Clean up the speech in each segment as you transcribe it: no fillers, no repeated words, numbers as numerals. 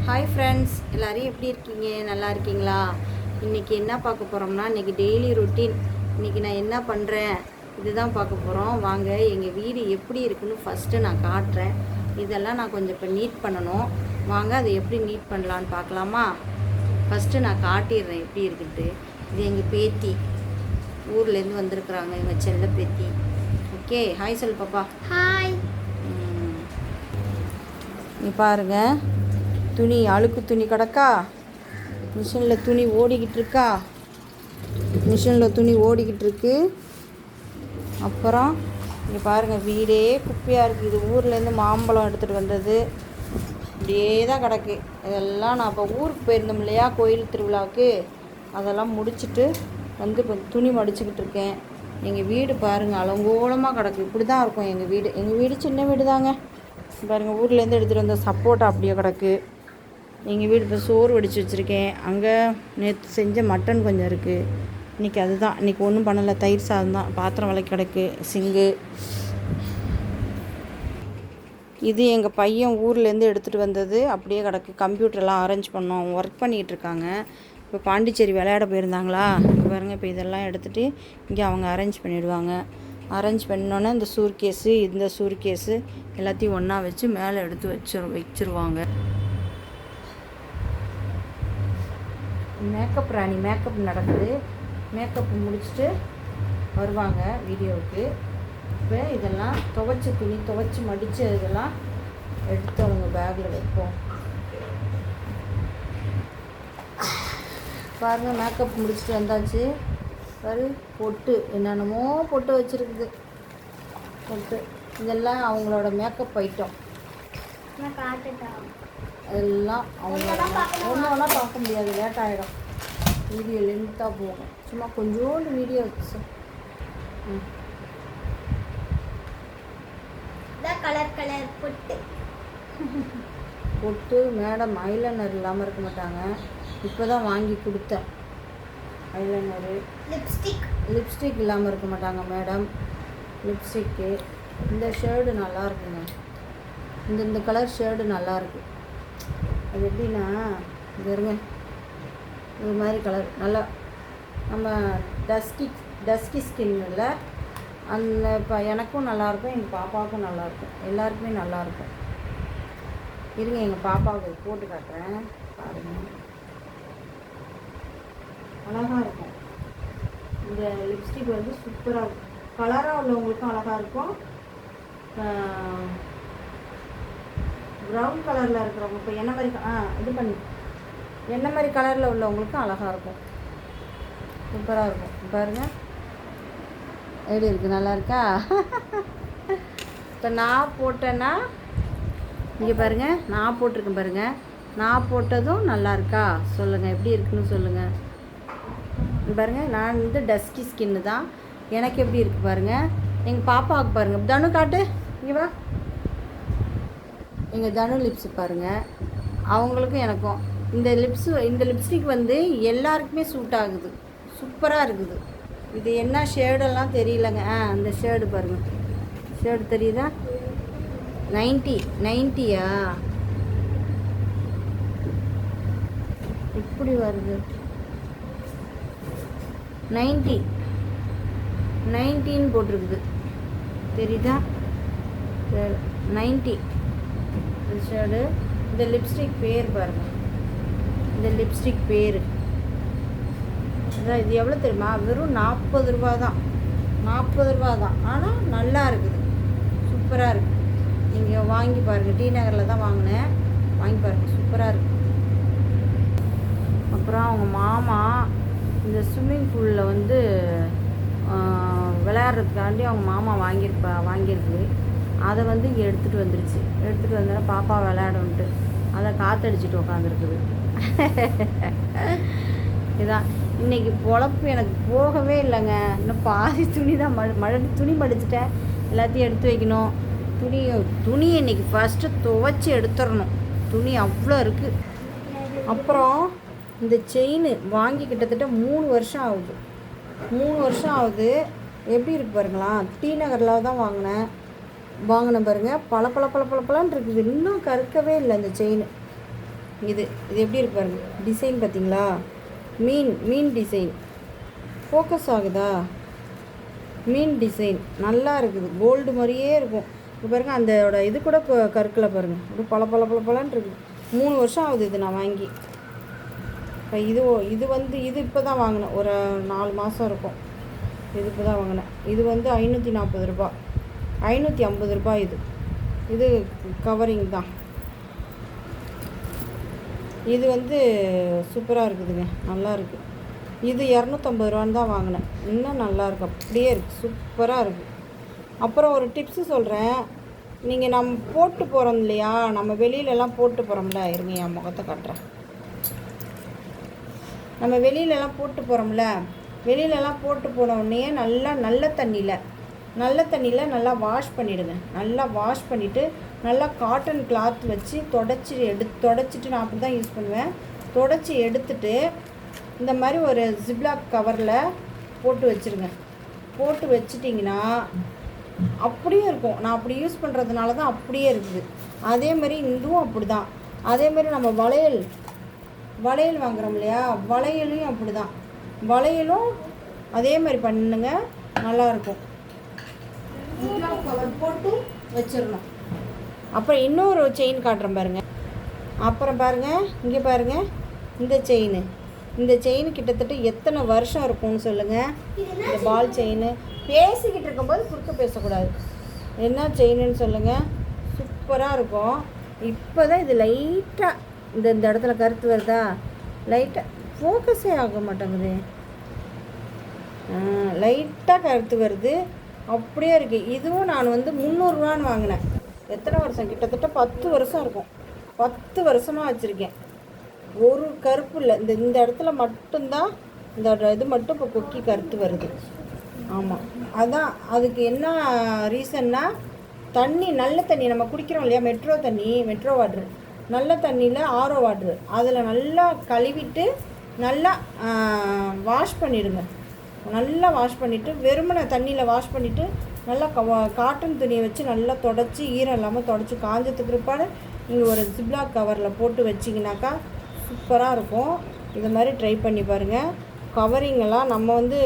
Hi friends, எல்லோரும் எப்படி இருக்கீங்க? நல்லா இருக்கீங்களா? இன்றைக்கி என்ன பார்க்க போகிறோம்னா, இன்றைக்கி டெய்லி ரொட்டீன். இன்றைக்கி நான் என்ன பண்ணுறேன் இதுதான் பார்க்க போகிறோம். வாங்க, எங்கள் வீடு எப்படி இருக்குன்னு ஃபஸ்ட்டு நான் காட்டுறேன். இதெல்லாம் நான் கொஞ்சம் இப்போ நீட் பண்ணணும். வாங்க, அதை எப்படி நீட் பண்ணலான்னு பார்க்கலாமா? ஃபஸ்ட்டு நான் காட்டிடுறேன் எப்படி இருக்குன்ட்டு. இது எங்கள் பேத்தி, ஊர்லேருந்து வந்திருக்குறாங்க, எங்கள் செல்ல பேத்தி. ஓகே, ஹாய் சொல்லு பாப்பா. ஹாய். நீ பாருங்கள், துணி அழுக்கு துணி கிடக்கா, மிஷினில் துணி ஓடிக்கிட்டு இருக்கா, மிஷினில் துணி ஓடிக்கிட்டு இருக்கு. அப்புறம் இங்கே பாருங்கள், வீடே குப்பையாக இருக்குது. இது ஊர்லேருந்து மாம்பழம் எடுத்துகிட்டு வந்தது, இப்படியே தான் கிடக்கு. இதெல்லாம் நான் இப்போ ஊருக்கு போயிருந்தோம் இல்லையா, கோயில் திருவிழாவுக்கு, அதெல்லாம் முடிச்சுட்டு வந்து இப்போ துணி மடிச்சுக்கிட்டு இருக்கேன். எங்கள் வீடு பாருங்கள், அலங்கோலமாக கிடக்கு. இப்படி தான் இருக்கும் எங்கள் வீடு. எங்கள் வீடு சின்ன வீடு தாங்க. பாருங்கள், ஊர்லேருந்து எடுத்துகிட்டு வந்த சப்போட்டா அப்படியே கிடக்கு. எங்கள் வீடு இப்போ சோறு வடித்து வச்சுருக்கேன். அங்கே நேற்று செஞ்ச மட்டன் கொஞ்சம் இருக்குது. இன்றைக்கி அதுதான். இன்றைக்கி ஒன்றும் பண்ணலை, தயிர் சாதம் தான். பாத்திரம் விளக்கி கிடக்கு, சிங்கு. இது எங்கள் பையன் ஊர்லேருந்து எடுத்துகிட்டு வந்தது அப்படியே கிடக்கு. கம்ப்யூட்டர்லாம் அரேஞ்ச் பண்ணோம், அவங்க ஒர்க் பண்ணிகிட்டு இருக்காங்க. இப்போ பாண்டிச்சேரி விளையாட போயிருந்தாங்களா, பாருங்கள். இப்போ இதெல்லாம் எடுத்துகிட்டு இங்கே அவங்க அரேஞ்ச் பண்ணிவிடுவாங்க. அரேஞ்ச் பண்ணோன்னே இந்த சூர்கேஸு, இந்த சூர்கேஸு எல்லாத்தையும் ஒன்றா வச்சு மேலே எடுத்து வச்சுருவாங்க. மேக்கப் ராணி மேக்கப் நடக்குது. மேக்கப் முடிச்சுட்டு வருவாங்க வீடியோவுக்கு. இப்போ இதெல்லாம் துவைச்ச துணி, துவைச்சி மடித்து இதெல்லாம் எடுத்து அவங்க பேக்கில் வைப்போம். பாருங்கள், மேக்கப் முடிச்சுட்டு வந்தாச்சு. பாரு, பொட்டு என்னென்னமோ பொட்டு வச்சுருக்குது. பொட்டு இதெல்லாம் அவங்களோட மேக்கப் ஐட்டம். எல்லாம் அவங்களோட ஒன்று ஒன்றா பார்க்க முடியாது, லேட் ஆகிடும். வீடியோ லென்த்தாக போகும். சும்மா கொஞ்சோண்டு வீடியோ வச்சு கலர் கலர் பொட்டு பொட்டு. மேடம் ஐலைனர் இல்லாமல் இருக்க மாட்டாங்க. இப்போ தான் வாங்கி கொடுத்தேன் ஐலைனரு. லிப்ஸ்டிக் இல்லாமல் இருக்க மாட்டாங்க மேடம். லிப்ஸ்டிக்கு இந்த ஷேடு நல்லா இருக்குங்க. இந்த கலர் ஷேடு நல்லாயிருக்கு. அது எப்படின்னா, இது இருங்க, இது மாதிரி கலர் நல்லா நம்ம டஸ்கி ஸ்கின் இல்லை அந்த. இப்போ எனக்கும் நல்லாயிருக்கும், எங்கள் பாப்பாவுக்கும் நல்லாயிருக்கும், எல்லாருக்குமே நல்லாயிருக்கும். இருங்க, எங்கள் பாப்பாவுக்கு போட்டு காட்டுறேன் பாருங்கள். அழகாக இருக்கும். இந்த லிப்ஸ்டிக் வந்து சூப்பராக இருக்கும். கலராக உள்ளவங்களுக்கும் அழகாக இருக்கும். ப்ரௌன் கலரில் இருக்கிறவங்க இப்போ என்ன மாதிரி இது பண்ணி என்ன மாதிரி கலரில் உள்ளவங்களுக்கும் அழகாக இருக்கும், சூப்பராக இருக்கும். பாருங்கள் எப்படி இருக்குது, நல்லா இருக்கா? இப்போ நான் போட்டேன்னா இங்கே பாருங்கள், நான் போட்டிருக்கேன் பாருங்கள். நான் போட்டதும் நல்லா இருக்கா சொல்லுங்கள், எப்படி இருக்குன்னு சொல்லுங்கள். பாருங்கள், நான் வந்து டஸ்கி ஸ்கின்னு தான். எனக்கு எப்படி இருக்குது பாருங்கள். எங்கள் பாப்பாவுக்கு பாருங்கள். தனு காட்டு, இங்கே வா. எங்கள் தனு லிப்ஸு பாருங்கள், அவங்களுக்கும் எனக்கும். இந்த லிப்ஸ்டிக் வந்து எல்லாருக்குமே சூட் ஆகுது, சூப்பராக இருக்குது. இது என்ன ஷேடெல்லாம் தெரியலங்க. அந்த ஷேடு பாருங்கள், ஷேடு தெரியுதா? 90யா இப்படி வருது. 90 போட்டிருக்குது, தெரியுதா? 90 ஷேடு. இந்த லிப்ஸ்டிக் பேர் பாருங்கள், இந்த லிப்ஸ்டிக் பேர் அதான். இது எவ்வளோ தெரியுமா? வெறும் 40 ரூபா தான், 40 ரூபா தான். ஆனால் நல்லா இருக்குது, சூப்பராக இருக்குது. நீங்கள் வாங்கி பாருங்கள். டி நகரில் தான் வாங்கினேன், வாங்கி பாருங்கள், சூப்பராக இருக்குது. அப்புறம் அவங்க மாமா இந்த ஸ்விம்மிங் பூலில் வந்து விளையாடுறதுக்காண்டி அவங்க மாமா வாங்கியிருக்கு. அதை வந்து இங்கே எடுத்துகிட்டு வந்துருச்சு. எடுத்துகிட்டு வந்தோன்னா பாப்பா விளையாடுன்ட்டு அதை காற்றடிச்சிட்டு உட்காந்துருக்குது. இதான் இன்றைக்கி பொழப்பு. எனக்கு போகவே இல்லைங்க. இன்னும் பாதி துணி தான் துணி மடிச்சிட்டேன், எல்லாத்தையும் எடுத்து வைக்கணும். துணி இன்றைக்கி ஃபஸ்ட்டு துவைச்சி எடுத்துடணும். துணி அவ்வளோ இருக்குது. அப்புறம் இந்த செயின் வாங்கி கிட்டத்தட்ட 3 வருஷம் ஆகுது. 3 வருஷம் ஆகுது. எப்படி இருக்குது பாருங்களா? டி நகரில் தான் வாங்கினேன் பாருங்கள். பல பல பல பல பலன்னு இருக்குது. இன்னும் கருக்கவே இல்லை இந்த செயின். இது இது எப்படி இருக்கு பாருங்க, டிசைன் பார்த்தீங்களா? மீன் டிசைன் ஃபோக்கஸ் ஆகுதா? மீன் டிசைன் நல்லா இருக்குது, கோல்டு மாதிரியே இருக்கும். இப்போ பாருங்கள் அந்தோட இது கூட கருக்கில் பாருங்கள், இது பல இருக்குது. 3 வருஷம் ஆகுது இது நான் வாங்கி. இப்போ இது இப்போ தான் வாங்கினேன், ஒரு 4 மாதம் இருக்கும். இது இப்போ தான் வாங்கினேன். இது வந்து 540 ரூபா, 550 ரூபா. இது கவரிங் தான். இது வந்து சூப்பராக இருக்குதுங்க, நல்லா இருக்குது. இது 250 ரூபான்னு தான் வாங்கினேன். இன்னும் நல்லாயிருக்கு, அப்படியே இருக்குது, சூப்பராக இருக்குது. அப்புறம் ஒரு டிப்ஸு சொல்கிறேன். நீங்கள் நம்ம போட்டு போகிறோம் இல்லையா, நம்ம வெளியிலலாம் போட்டு போகிறோம்ல, இருங்க என் முகத்தை காட்டுறேன். நம்ம வெளியிலலாம் போட்டு போகிறோம்ல, வெளியிலலாம் போட்டு போன உடனே நல்ல தண்ணியில் நல்லா வாஷ் பண்ணிவிடுங்க. நல்லா வாஷ் பண்ணிவிட்டு நல்லா காட்டன் கிளாத் வச்சு தொடச்சிட்டு நான் அப்படி தான் யூஸ் பண்ணுவேன். தொடச்சி எடுத்துட்டு இந்த மாதிரி ஒரு ஜிப்லாக் கவரில் போட்டு வச்சுருங்க. போட்டு வச்சிட்டிங்கன்னா அப்படியே இருக்கும். நான் அப்படி யூஸ் பண்ணுறதுனால தான் அப்படியே இருக்குது. அதே மாதிரி இதுவும் அப்படி தான். அதே மாதிரி நம்ம வளையல் வாங்குகிறோம் இல்லையா, வளையலையும் அப்படி தான். வளையலும் அதே மாதிரி பண்ணுங்க, நல்லாயிருக்கும். ஜிப்லாக் கவர் போட்டு வச்சிடணும். அப்புறம் இன்னொரு செயின் காட்டுறேன் பாருங்கள். அப்புறம் பாருங்கள், இங்கே பாருங்கள், இந்த செயின் கிட்டத்தட்ட எத்தனை வருஷம் இருக்கும்னு சொல்லுங்கள். இந்த பால் செயின் பேசிக்கிட்டு இருக்கும்போது குறுக்க பேசக்கூடாது. என்ன செயின்னு சொல்லுங்கள். சூப்பராக இருக்கும். இப்போ தான் இது லைட்டாக இந்த இடத்துல கருத்து வருதா, லைட்டாக ஃபோக்கஸே ஆக மாட்டேங்குது. லைட்டாக கருத்து வருது, அப்படியே இருக்குது. இதுவும் நான் வந்து 300 ரூபான்னு வாங்கினேன். எத்தனை வருஷம், கிட்டத்தட்ட 10 வருஷம் இருக்கும். 10 வருஷமாக வச்சுருக்கேன். ஒரு கருப்பு இல்லை. இந்த இடத்துல மட்டும்தான் இந்த இது மட்டும் இப்போ கொக்கி கருத்து வருது. ஆமாம், அதான் அதுக்கு என்ன ரீசன்னா, நல்ல தண்ணி நம்ம குடிக்கிறோம் இல்லையா, மெட்ரோ வாட்ரு, நல்ல தண்ணியில் ஆரோ வாட்ரு, அதில் நல்லா கழுவிட்டு நல்லா வாஷ் பண்ணிவிடுங்க. நல்லா வாஷ் பண்ணிவிட்டு வெறுமனை தண்ணியில் வாஷ் பண்ணிவிட்டு நல்லா காட்டன் துணியை வச்சு நல்லா தொடச்சி, ஈரம் இல்லாமல் தொடச்சி, காஞ்சத்துக்கு பிற்பாடு நீங்கள் ஒரு ஜிப்லாக் கவரில் போட்டு வச்சிங்கனாக்கா சூப்பராக இருக்கும். இது மாதிரி ட்ரை பண்ணி பாருங்கள். கவரிங்கெல்லாம் நம்ம வந்து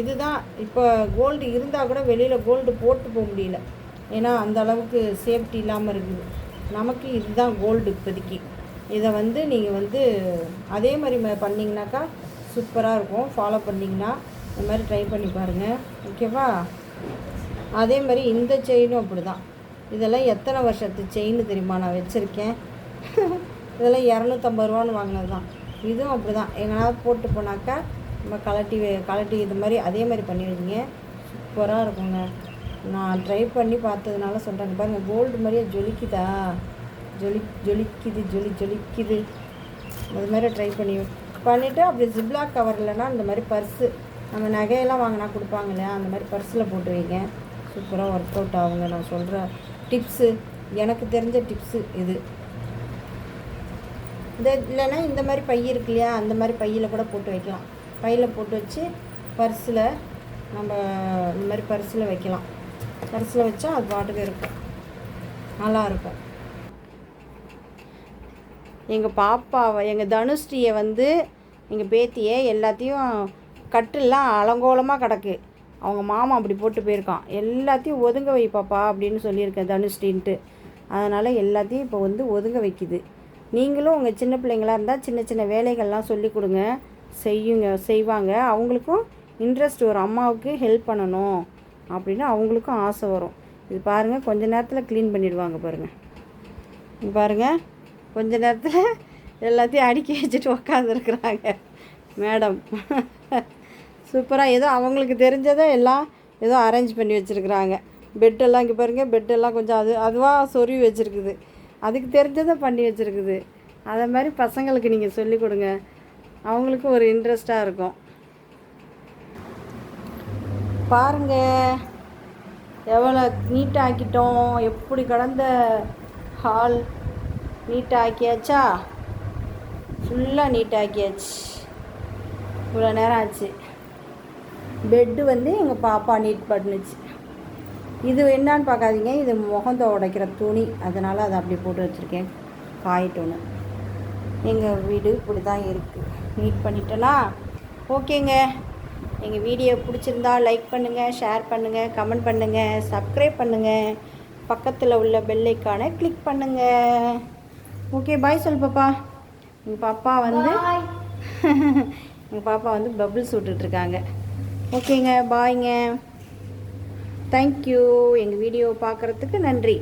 இதுதான். இப்போ கோல்டு இருந்தால் கூட வெளியில் கோல்டு போட்டு போக முடியல, ஏன்னா அந்த அளவுக்கு சேஃப்டி இல்லாமல் இருக்குது. நமக்கு இதுதான் கோல்டு இப்போதைக்கு. இதை வந்து நீங்கள் வந்து அதே மாதிரி பண்ணிங்கனாக்கா சூப்பராக இருக்கும். ஃபாலோ பண்ணிங்கன்னா இந்த மாதிரி ட்ரை பண்ணி பாருங்கள், ஓகேவா? அதே மாதிரி இந்த செயினும் அப்படி தான். இதெல்லாம் எத்தனை வருஷத்து செயின் தெரியுமா நான் வச்சுருக்கேன். இதெல்லாம் 250 ரூபான்னு வாங்கினது தான். இதுவும் அப்படி தான். எங்கேனாவது போட்டு போனாக்கா நம்ம கலட்டி இது மாதிரி அதே மாதிரி பண்ணி வச்சிங்க, சூப்பராக இருக்குங்க. நான் ட்ரை பண்ணி பார்த்ததுனால சொல்கிறேங்க. பாருங்கள், கோல்டு மாதிரியே ஜொலிக்குதா, ஜொலிக்குது. அது மாதிரி ட்ரை பண்ணிவிட்டு அப்படி ஜிப்லாக் கவர் இல்லைன்னா இந்த மாதிரி பர்ஸு, நம்ம நகையெல்லாம் வாங்கினா கொடுப்பாங்க இல்லையா, அந்த மாதிரி பர்ஸில் போட்டு வைங்க. சூப்பராக ஒர்க் அவுட் ஆகுங்க. நான் சொல்கிற டிப்ஸு, எனக்கு தெரிஞ்ச டிப்ஸு இது. இல்லைன்னா இந்த மாதிரி பை இருக்கு இல்லையா, அந்த மாதிரி பையில் கூட போட்டு வைக்கலாம். பையில் போட்டு வச்சு பர்ஸில் நம்ம இந்த மாதிரி பர்ஸில் வைக்கலாம். பர்ஸில் வச்சா அது பாட்டுக்கு இருக்கும், நல்லாயிருக்கும். எங்கள் பாப்பாவை, எங்கள் தனுஷ்டியை வந்து எங்கள் பேத்தியை எல்லாத்தையும் கட்டெல்லாம் அலங்கோலமாக கிடக்கு. அவங்க மாமா அப்படி போட்டு போயிருக்கான். எல்லாத்தையும் ஒதுங்க வை பாப்பா அப்படின்னு சொல்லியிருக்கேன் தனுஷ்டின்ட்டு. அதனால் எல்லாத்தையும் இப்போ வந்து ஒதுங்க வைக்குது. நீங்களும் உங்கள் சின்ன பிள்ளைங்களாக இருந்தால் சின்ன சின்ன வேலைகள்லாம் சொல்லி கொடுங்க, செய்வாங்க. அவங்களுக்கும் இன்ட்ரெஸ்ட் வரும், அம்மாவுக்கு ஹெல்ப் பண்ணணும் அப்படின்னு அவங்களுக்கும் ஆசை வரும். இது பாருங்கள், கொஞ்ச நேரத்தில் க்ளீன் பண்ணிடுவாங்க பாருங்கள். இது பாருங்கள், கொஞ்ச நேரத்தில் எல்லாத்தையும் அடுக்கி வச்சுட்டு உக்காந்துருக்குறாங்க மேடம். சூப்பராக ஏதோ அவங்களுக்கு தெரிஞ்சதை எல்லாம் ஏதோ அரேஞ்ச் பண்ணி வச்சுருக்குறாங்க. பெட்டெல்லாம் இங்கே பாருங்கள், பெட்டெல்லாம் கொஞ்சம் அதுவாக சொருவி வச்சுருக்குது. அதுக்கு தெரிஞ்சதை பண்ணி வச்சுருக்குது. அதை மாதிரி பசங்களுக்கு நீங்கள் சொல்லிக் கொடுங்க, அவங்களுக்கும் ஒரு இன்ட்ரெஸ்ட்டாக இருக்கும். பாருங்கள் எவ்வளோ நீட்டாக ஆக்கிட்டோம். எப்படி கடந்த ஹால் நீட்டாக ஆக்கியாச்சா, ஃபுல்லாக நீட்டாக ஆக்கியாச்சு. இவ்வளோ நேரம் ஆச்சு. பெட்டு வந்து எங்கள் பாப்பா நீட் பண்ணுச்சு. இது என்னான்னு பார்க்காதீங்க, இது முகத்தை உடைக்கிற துணி, அதனால் அதை அப்படி போட்டு வச்சுருக்கேன் காயிட்டோன்னு. எங்கள் வீடு இப்படி தான் இருக்குது. நீட் பண்ணிட்டேனா? ஓகேங்க. எங்கள் வீடியோ பிடிச்சிருந்தா லைக் பண்ணுங்கள், ஷேர் பண்ணுங்கள், கமெண்ட் பண்ணுங்கள், சப்ஸ்கிரைப் பண்ணுங்கள், பக்கத்தில் உள்ள பெல் ஐக்கானை கிளிக் பண்ணுங்கள். ஓகே, பாய் சொல் பாப்பா. எங்கள் பாப்பா வந்து எங்கள் பாப்பா வந்து பபிள்ஸ் விட்டுட்ருக்காங்க. ஓகேங்க, பாய்ங்க. தேங்க்யூ. எங்கள் வீடியோ பார்க்குறதுக்கு நன்றி.